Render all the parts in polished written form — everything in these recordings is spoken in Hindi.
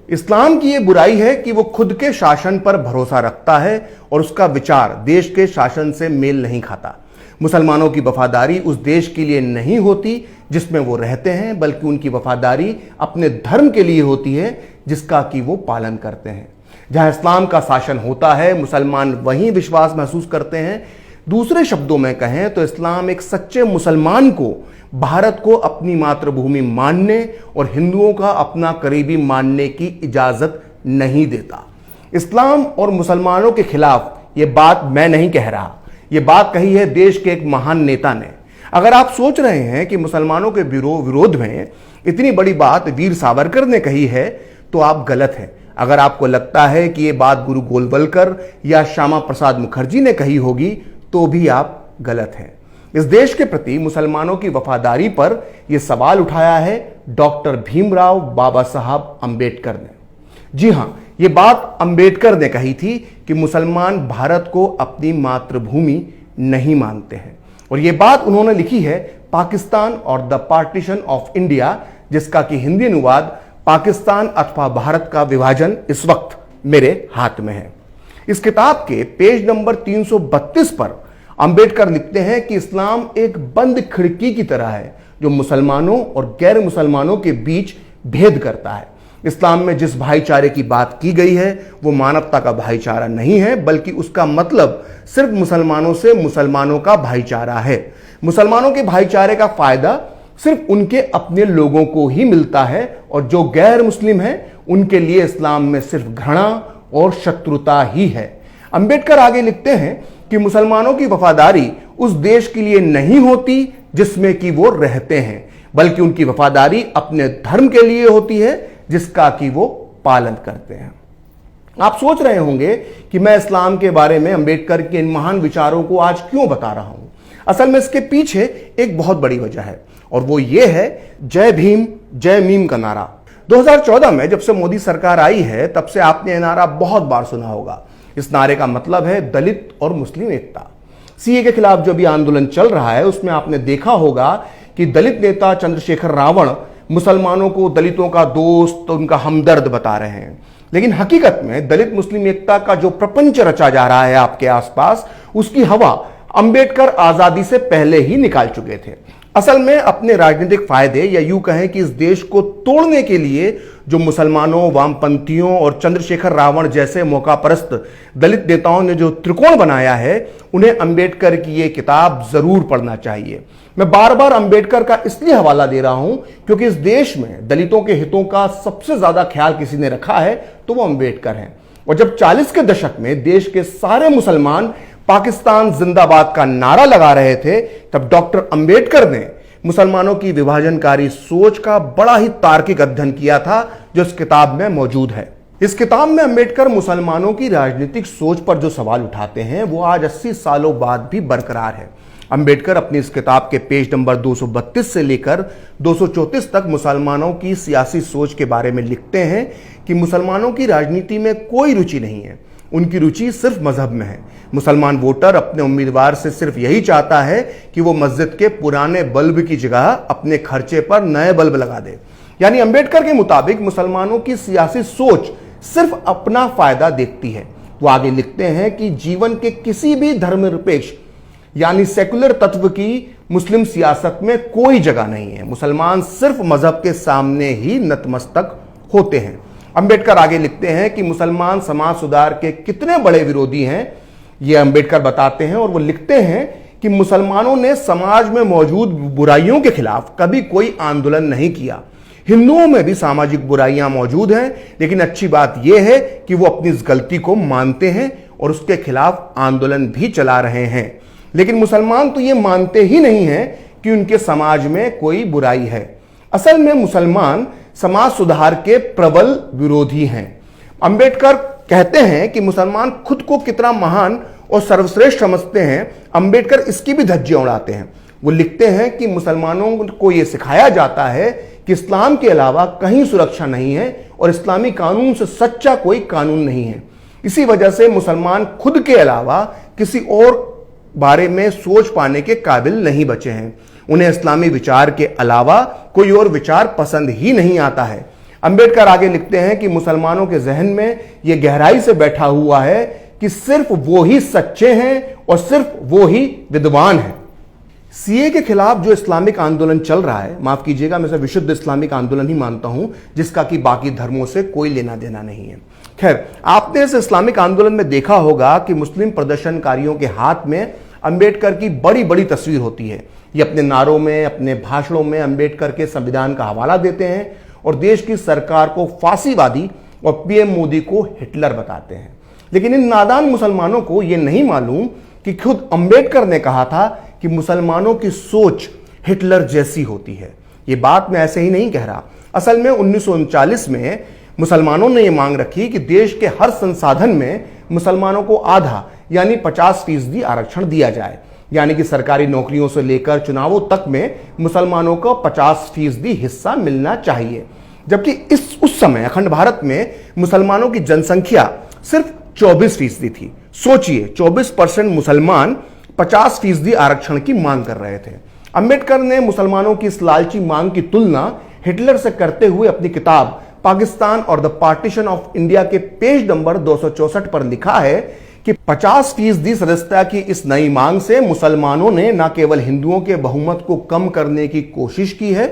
इस्लाम की ये बुराई है कि वो खुद के शासन पर भरोसा रखता है और उसका विचार देश के शासन से मेल नहीं खाता। मुसलमानों की वफादारी उस देश के लिए नहीं होती जिसमें वो रहते हैं, बल्कि उनकी वफादारी अपने धर्म के लिए होती है जिसका कि वो पालन करते हैं। जहां इस्लाम का शासन होता है, मुसलमान वहीं विश्वास महसूस करते हैं। दूसरे शब्दों में कहें तो इस्लाम एक सच्चे मुसलमान को भारत को अपनी मातृभूमि मानने और हिंदुओं का अपना करीबी मानने की इजाजत नहीं देता। इस्लाम और मुसलमानों के खिलाफ ये बात मैं नहीं कह रहा, ये बात कही है देश के एक महान नेता ने। अगर आप सोच रहे हैं कि मुसलमानों के विरोध में इतनी बड़ी बात वीर सावरकर ने कही है तो आप गलत हैं। अगर आपको लगता है कि ये बात गुरु गोलवलकर या श्यामा प्रसाद मुखर्जी ने कही होगी तो भी आप गलत हैं। इस देश के प्रति मुसलमानों की वफादारी पर यह सवाल उठाया है डॉक्टर भीमराव बाबा साहब अंबेडकर ने। जी हां, यह बात अंबेडकर ने कही थी कि मुसलमान भारत को अपनी मातृभूमि नहीं मानते हैं, और यह बात उन्होंने लिखी है पाकिस्तान और द पार्टीशन ऑफ इंडिया, जिसका कि हिंदी अनुवाद पाकिस्तान अथवा भारत का विभाजन इस वक्त मेरे हाथ में है। इस किताब के पेज नंबर 332 पर अंबेडकर लिखते हैं कि इस्लाम एक बंद खिड़की की तरह है जो मुसलमानों और गैर मुसलमानों के बीच भेद करता है। इस्लाम में जिस भाईचारे की बात की गई है वो मानवता का भाईचारा नहीं है, बल्कि उसका मतलब सिर्फ मुसलमानों से मुसलमानों का भाईचारा है। मुसलमानों के भाईचारे का फायदा सिर्फ उनके अपने लोगों को ही मिलता है, और जो गैर मुस्लिम हैं उनके लिए इस्लाम में सिर्फ घृणा और शत्रुता ही है। अंबेडकर आगे लिखते हैं कि मुसलमानों की वफादारी उस देश के लिए नहीं होती जिसमें कि वो रहते हैं, बल्कि उनकी वफादारी अपने धर्म के लिए होती है जिसका कि वो पालन करते हैं। आप सोच रहे होंगे कि मैं इस्लाम के बारे में अंबेडकर के इन महान विचारों को आज क्यों बता रहा हूं। असल में इसके पीछे एक बहुत बड़ी वजह है, और वो ये है जय भीम जय मीम का नारा। 2014 में जब से मोदी सरकार आई है तब से आपने यह नारा बहुत बार सुना होगा। इस नारे का मतलब है दलित और मुस्लिम एकता। सीए के खिलाफ जो भी आंदोलन चल रहा है उसमें आपने देखा होगा कि दलित नेता चंद्रशेखर रावण मुसलमानों को दलितों का दोस्त, उनका हमदर्द बता रहे हैं, लेकिन हकीकत में दलित मुस्लिम एकता का जो प्रपंच रचा जा रहा है आपके आसपास, उसकी हवा अंबेडकर आजादी से पहले ही निकाल चुके थे। असल में अपने राजनीतिक फायदे या यूं कहें कि इस देश को तोड़ने के लिए जो मुसलमानों, वामपंथियों और चंद्रशेखर रावण जैसे मौकापरस्त दलित नेताओं ने जो त्रिकोण बनाया है, उन्हें अंबेडकर की ये किताब जरूर पढ़ना चाहिए। मैं बार बार अंबेडकर का इसलिए हवाला दे रहा हूं क्योंकि इस देश में दलितों के हितों का सबसे ज्यादा ख्याल किसी ने रखा है तो वो अंबेडकर हैं। और जब 40 के दशक में देश के सारे मुसलमान पाकिस्तान जिंदाबाद का नारा लगा रहे थे, तब डॉक्टर अंबेडकर ने मुसलमानों की विभाजनकारी सोच का बड़ा ही तार्किक अध्ययन किया था जो इस किताब में मौजूद है। इस किताब में अंबेडकर मुसलमानों की राजनीतिक सोच पर जो सवाल उठाते हैं वो आज 80 सालों बाद भी बरकरार है। अंबेडकर अपनी इस किताब के पेज नंबर 232 से लेकर 234 तक मुसलमानों की सियासी सोच के बारे में लिखते हैं कि मुसलमानों की राजनीति में कोई रुचि नहीं है, उनकी रुचि सिर्फ मजहब में है। मुसलमान वोटर अपने उम्मीदवार से सिर्फ यही चाहता है कि वो मस्जिद के पुराने बल्ब की जगह अपने खर्चे पर नए बल्ब लगा दे। यानी अंबेडकर के मुताबिक मुसलमानों की सियासी सोच सिर्फ अपना फायदा देखती है। वो आगे लिखते हैं कि जीवन के किसी भी धर्मनिरपेक्ष यानी सेकुलर तत्व की मुस्लिम सियासत में कोई जगह नहीं है। मुसलमान सिर्फ मजहब के सामने ही नतमस्तक होते हैं। अंबेडकर आगे लिखते हैं कि मुसलमान समाज सुधार के कितने बड़े विरोधी हैं, ये अंबेडकर बताते हैं, और वो लिखते हैं कि मुसलमानों ने समाज में मौजूद बुराइयों के खिलाफ कभी कोई आंदोलन नहीं किया। हिंदुओं में भी सामाजिक बुराइयां मौजूद हैं, लेकिन अच्छी बात यह है कि वो अपनी इस गलती को मानते हैं और उसके खिलाफ आंदोलन भी चला रहे हैं। लेकिन मुसलमान तो ये मानते ही नहीं है कि उनके समाज में कोई बुराई है। असल में मुसलमान समाज सुधार के प्रबल विरोधी हैं। अंबेडकर कहते हैं कि मुसलमान खुद को कितना महान और सर्वश्रेष्ठ समझते हैं, अंबेडकर इसकी भी धज्जियां उड़ाते हैं। वो लिखते हैं कि मुसलमानों को यह सिखाया जाता है कि इस्लाम के अलावा कहीं सुरक्षा नहीं है और इस्लामी कानून से सच्चा कोई कानून नहीं है। इसी वजह से मुसलमान खुद के अलावा किसी और बारे में सोच पाने के काबिल नहीं बचे हैं। उन्हें इस्लामी विचार के अलावा कोई और विचार पसंद ही नहीं आता है। अंबेडकर आगे लिखते हैं कि मुसलमानों के जहन में यह गहराई से बैठा हुआ है कि सिर्फ वो ही सच्चे हैं और सिर्फ वो ही विद्वान हैं। सीए के खिलाफ जो इस्लामिक आंदोलन चल रहा है, माफ कीजिएगा मैं इसे विशुद्ध इस्लामिक आंदोलन ही मानता हूं, जिसका कि बाकी धर्मों से कोई लेना देना नहीं है। खैर, आपने इस इस्लामिक आंदोलन में देखा होगा कि मुस्लिम प्रदर्शनकारियों के हाथ में अंबेडकर की बड़ी बड़ी तस्वीर होती है। ये अपने नारों में, अपने भाषणों में अंबेडकर के संविधान का हवाला देते हैं और देश की सरकार को फांसीवादी और पीएम मोदी को हिटलर बताते हैं। लेकिन इन नादान मुसलमानों को यह नहीं मालूम कि खुद अंबेडकर ने कहा था कि मुसलमानों की सोच हिटलर जैसी होती है। यह बात मैं ऐसे ही नहीं कह रहा। असल में 1939 में मुसलमानों ने यह मांग रखी कि देश के हर संसाधन में मुसलमानों को आधा यानी 50% आरक्षण दिया जाए, यानी कि सरकारी नौकरियों से लेकर चुनावों तक में मुसलमानों को 50% हिस्सा मिलना चाहिए। जबकि उस समय अखंड भारत में मुसलमानों की जनसंख्या सिर्फ 24% थी। सोचिए, 24% मुसलमान 50% आरक्षण की मांग कर रहे थे। अंबेडकर ने मुसलमानों की इस लालची मांग की तुलना हिटलर से करते हुए अपनी किताब पाकिस्तान और द पार्टीशन ऑफ इंडिया के पेज नंबर 264 पर लिखा है कि 50% सदस्यता की इस नई मांग से मुसलमानों ने न केवल हिंदुओं के बहुमत को कम करने की कोशिश की है,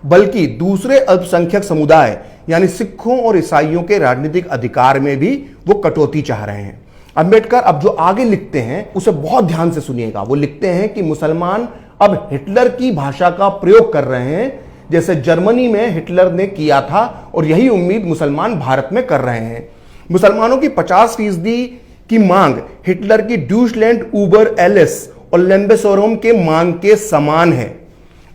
बल्कि दूसरे अल्पसंख्यक समुदाय यानी सिखों और ईसाइयों के राजनीतिक अधिकार में भी वो कटौती चाह रहे हैं। अंबेडकर अब जो आगे लिखते हैं उसे बहुत ध्यान से सुनिएगा। वो लिखते हैं कि मुसलमान अब हिटलर की भाषा का प्रयोग कर रहे हैं, जैसे जर्मनी में हिटलर ने किया था, और यही उम्मीद मुसलमान भारत में कर रहे हैं। मुसलमानों की 50% की मांग हिटलर की ड्यूशलैंड उबर एलिस और लेम्बेसोरम के मांग के समान है।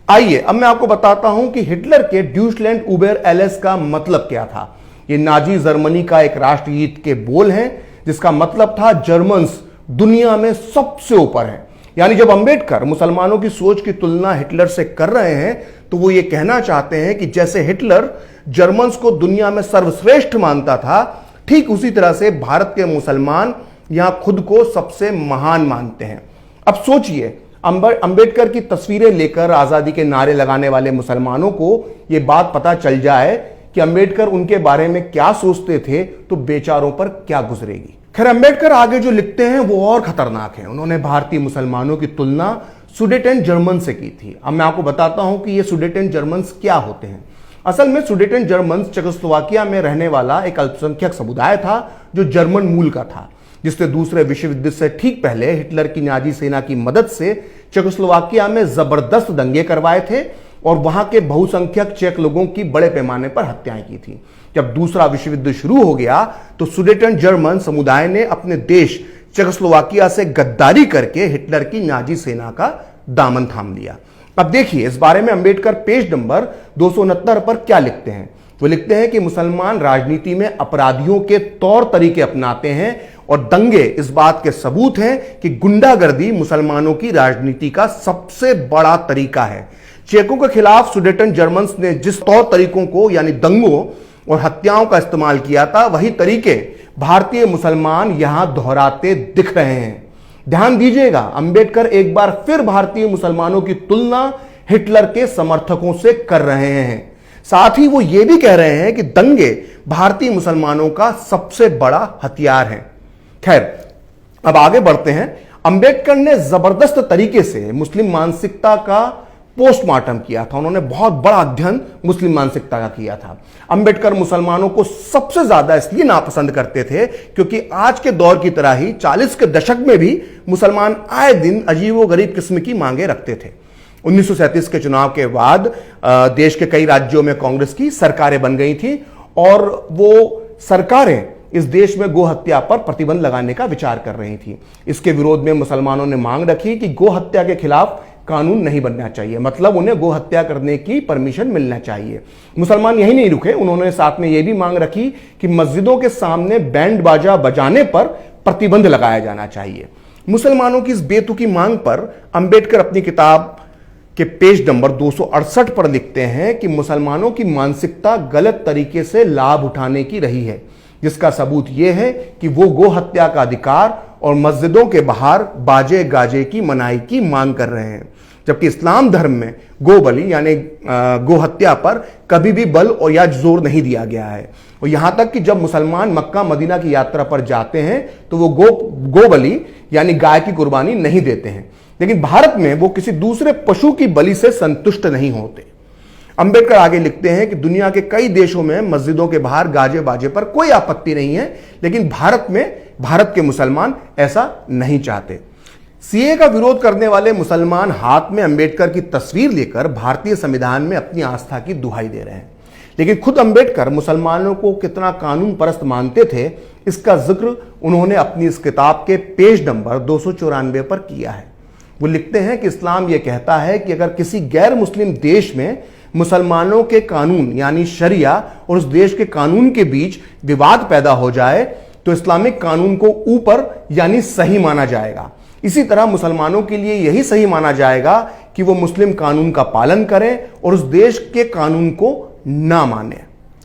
आइए अब मैं आपको बताता हूं कि हिटलर के ड्यूशलैंड उबर एलिस का मतलब क्या था। यह नाजी जर्मनी का एक राष्ट्रगीत के बोल हैं, जिसका मतलब था जर्मन्स दुनिया में सबसे ऊपर हैं। यानी जब अंबेडकर मुसलमानों की सोच की तुलना हिटलर से कर रहे हैं तो वो ये कहना चाहते हैं कि जैसे हिटलर जर्मन्स को दुनिया में सर्वश्रेष्ठ मानता था, ठीक उसी तरह से भारत के मुसलमान यहां खुद को सबसे महान मानते हैं। अब सोचिए, अंबेडकर की तस्वीरें लेकर आजादी के नारे लगाने वाले मुसलमानों को यह बात पता चल जाए कि अंबेडकर उनके बारे में क्या सोचते थे तो बेचारों पर क्या गुजरेगी। खैर, अंबेडकर आगे जो लिखते हैं वो और खतरनाक है। उन्होंने भारतीय मुसलमानों की तुलना सुडेटेन जर्मन से की थी। अब मैं आपको बताता हूं कि ये सुडेटेन जर्मन्स क्या होते हैं। असल में सुडेटेन जर्मन्स चेकोस्लोवाकिया में रहने वाला एक अल्पसंख्यक समुदाय था जो जर्मन मूल का था, जिसने दूसरे विश्व युद्ध से ठीक पहले हिटलर की नाजी सेना की मदद से चेकोस्लोवाकिया में जबरदस्त दंगे करवाए थे और वहां के बहुसंख्यक चेक लोगों की बड़े पैमाने पर हत्याएं की थी। जब दूसरा विश्व युद्ध शुरू हो गया तो सुडेटन जर्मन समुदाय ने अपने देश चेकोस्लोवाकिया से गद्दारी करके हिटलर की नाजी सेना का दामन थाम लिया। अब देखिए इस बारे में अंबेडकर पेज नंबर 269 पर क्या लिखते हैं। वो लिखते हैं कि मुसलमान राजनीति में अपराधियों के तौर तरीके अपनाते हैं और दंगे इस बात के सबूत हैं कि गुंडागर्दी मुसलमानों की राजनीति का सबसे बड़ा तरीका है। चेकों के खिलाफ सुडेटन जर्मन्स ने जिस तौर तरीकों को यानी दंगों और हत्याओं का इस्तेमाल किया था, वही तरीके भारतीय मुसलमान यहां दोहराते दिख रहे हैं। ध्यान दीजिएगा, अंबेडकर एक बार फिर भारतीय मुसलमानों की तुलना हिटलर के समर्थकों से कर रहे हैं। साथ ही वो ये भी कह रहे हैं कि दंगे भारतीय मुसलमानों का सबसे बड़ा हथियार हैं। खैर, अब आगे बढ़ते हैं। अंबेडकर ने जबरदस्त तरीके से मुस्लिम मानसिकता का पोस्टमार्टम किया था। उन्होंने बहुत बड़ा अध्ययन मुस्लिम मानसिकता का किया था। अंबेडकर मुसलमानों को सबसे ज्यादा इसलिए नापसंद करते थे क्योंकि आज के दौर की तरह ही 40 के दशक में भी मुसलमान आए दिन अजीबोगरीब किस्म की मांगे रखते थे। 1937 के चुनाव के बाद देश के कई राज्यों में कांग्रेस की सरकारें बन गई थी और वो सरकारें इस देश में गो हत्या पर प्रतिबंध लगाने का विचार कर रही थी। इसके विरोध में मुसलमानों ने मांग रखी कि गो हत्या के खिलाफ कानून नहीं बनना चाहिए, मतलब उन्हें गो हत्या करने की परमिशन मिलना चाहिए। मुसलमान यही नहीं रुके, उन्होंने साथ में यह भी मांग रखी कि मस्जिदों के सामने बैंड बाजा बजाने पर प्रतिबंध लगाया जाना चाहिए। मुसलमानों की इस बेतुकी मांग पर अंबेडकर अपनी किताब के पेज नंबर 268 पर लिखते हैं कि मुसलमानों की मानसिकता गलत तरीके से लाभ उठाने की रही है, जिसका सबूत यह है कि वो गो हत्या का अधिकार और मस्जिदों के बाहर बाजे गाजे की मनाही की मांग कर रहे हैं। जबकि इस्लाम धर्म में गो बलि यानी गो हत्या पर कभी भी बल और या जोर नहीं दिया गया है। और यहां तक कि जब मुसलमान मक्का मदीना की यात्रा पर जाते हैं तो वो गो बलि यानी गाय की कुर्बानी नहीं देते हैं। लेकिन भारत में वो किसी दूसरे पशु की बलि से संतुष्ट नहीं होते। अंबेडकर आगे लिखते हैं कि दुनिया के कई देशों में मस्जिदों के बाहर गाजे बाजे पर कोई आपत्ति नहीं है, लेकिन भारत में भारत के मुसलमान ऐसा नहीं चाहते। सीए का विरोध करने वाले मुसलमान हाथ में अंबेडकर की तस्वीर लेकर भारतीय संविधान में अपनी आस्था की दुहाई दे रहे हैं। लेकिन खुद अंबेडकर मुसलमानों को कितना कानून परस्त मानते थे, इसका जिक्र उन्होंने अपनी इस किताब के पेज नंबर 294 पर किया है। वो लिखते हैं कि इस्लाम यह कहता है कि अगर किसी गैर मुस्लिम देश में मुसलमानों के कानून यानी शरिया और उस देश के कानून के बीच विवाद पैदा हो जाए तो इस्लामिक कानून को ऊपर यानी सही माना जाएगा। इसी तरह मुसलमानों के लिए यही सही माना जाएगा कि वो मुस्लिम कानून का पालन करें और उस देश के कानून को ना माने।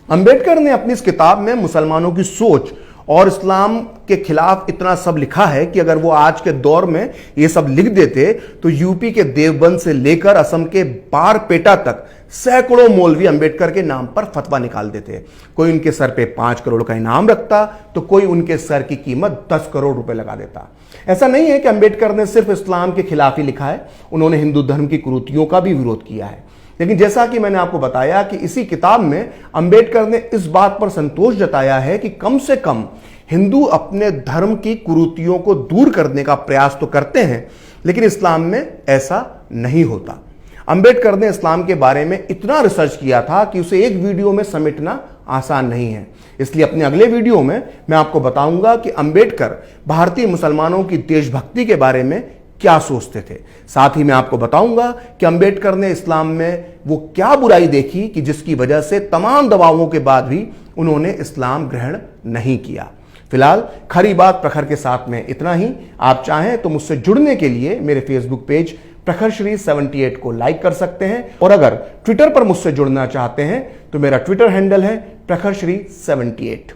अंबेडकर ने अपनी इस किताब में मुसलमानों की सोच और इस्लाम के खिलाफ इतना सब लिखा है कि अगर वो आज के दौर में ये सब लिख देते तो यूपी के देवबंद से लेकर असम के बारपेटा तक सैकड़ों मौलवी अंबेडकर के नाम पर फतवा निकाल देते। कोई उनके सर पे 5 करोड़ का इनाम रखता तो कोई उनके सर की कीमत 10 करोड़ रुपए लगा देता। ऐसा नहीं है कि अंबेडकर ने सिर्फ इस्लाम के खिलाफ ही लिखा है, उन्होंने हिंदू धर्म की कुरीतियों का भी विरोध किया है। लेकिन जैसा कि मैंने आपको बताया कि इसी किताब में अंबेडकर ने इस बात पर संतोष जताया है कि कम से कम हिंदू अपने धर्म की कुरीतियों को दूर करने का प्रयास तो करते हैं, लेकिन इस्लाम में ऐसा नहीं होता। अंबेडकर ने इस्लाम के बारे में इतना रिसर्च किया था कि उसे एक वीडियो में समेटना आसान नहीं है। इसलिए अपने अगले वीडियो में मैं आपको बताऊंगा कि अंबेडकर भारतीय मुसलमानों की देशभक्ति के बारे में क्या सोचते थे। साथ ही मैं आपको बताऊंगा कि अंबेडकर ने इस्लाम में वो क्या बुराई देखी कि जिसकी वजह से तमाम दबावों के बाद भी उन्होंने इस्लाम ग्रहण नहीं किया। फिलहाल खरी बात प्रखर के साथ में इतना ही। आप चाहें तो मुझसे जुड़ने के लिए मेरे फेसबुक पेज प्रखरश्री 78 को लाइक कर सकते हैं, और अगर ट्विटर पर मुझसे जुड़ना चाहते हैं तो मेरा ट्विटर हैंडल है प्रखरश्री 78।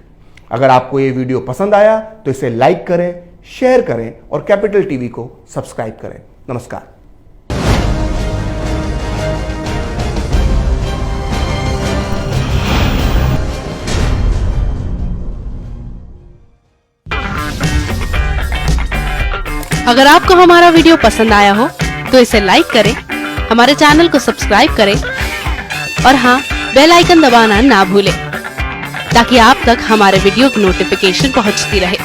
अगर आपको ये वीडियो पसंद आया तो इसे लाइक करें, शेयर करें और कैपिटल टीवी को सब्सक्राइब करें। नमस्कार। अगर आपको हमारा वीडियो पसंद आया हो तो इसे लाइक करें, हमारे चैनल को सब्सक्राइब करें और हाँ, बेल आइकन दबाना ना भूलें ताकि आप तक हमारे वीडियो की नोटिफिकेशन पहुंचती रहे।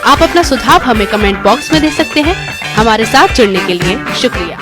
आप अपना सुझाव हमें कमेंट बॉक्स में दे सकते हैं। हमारे साथ जुड़ने के लिए शुक्रिया।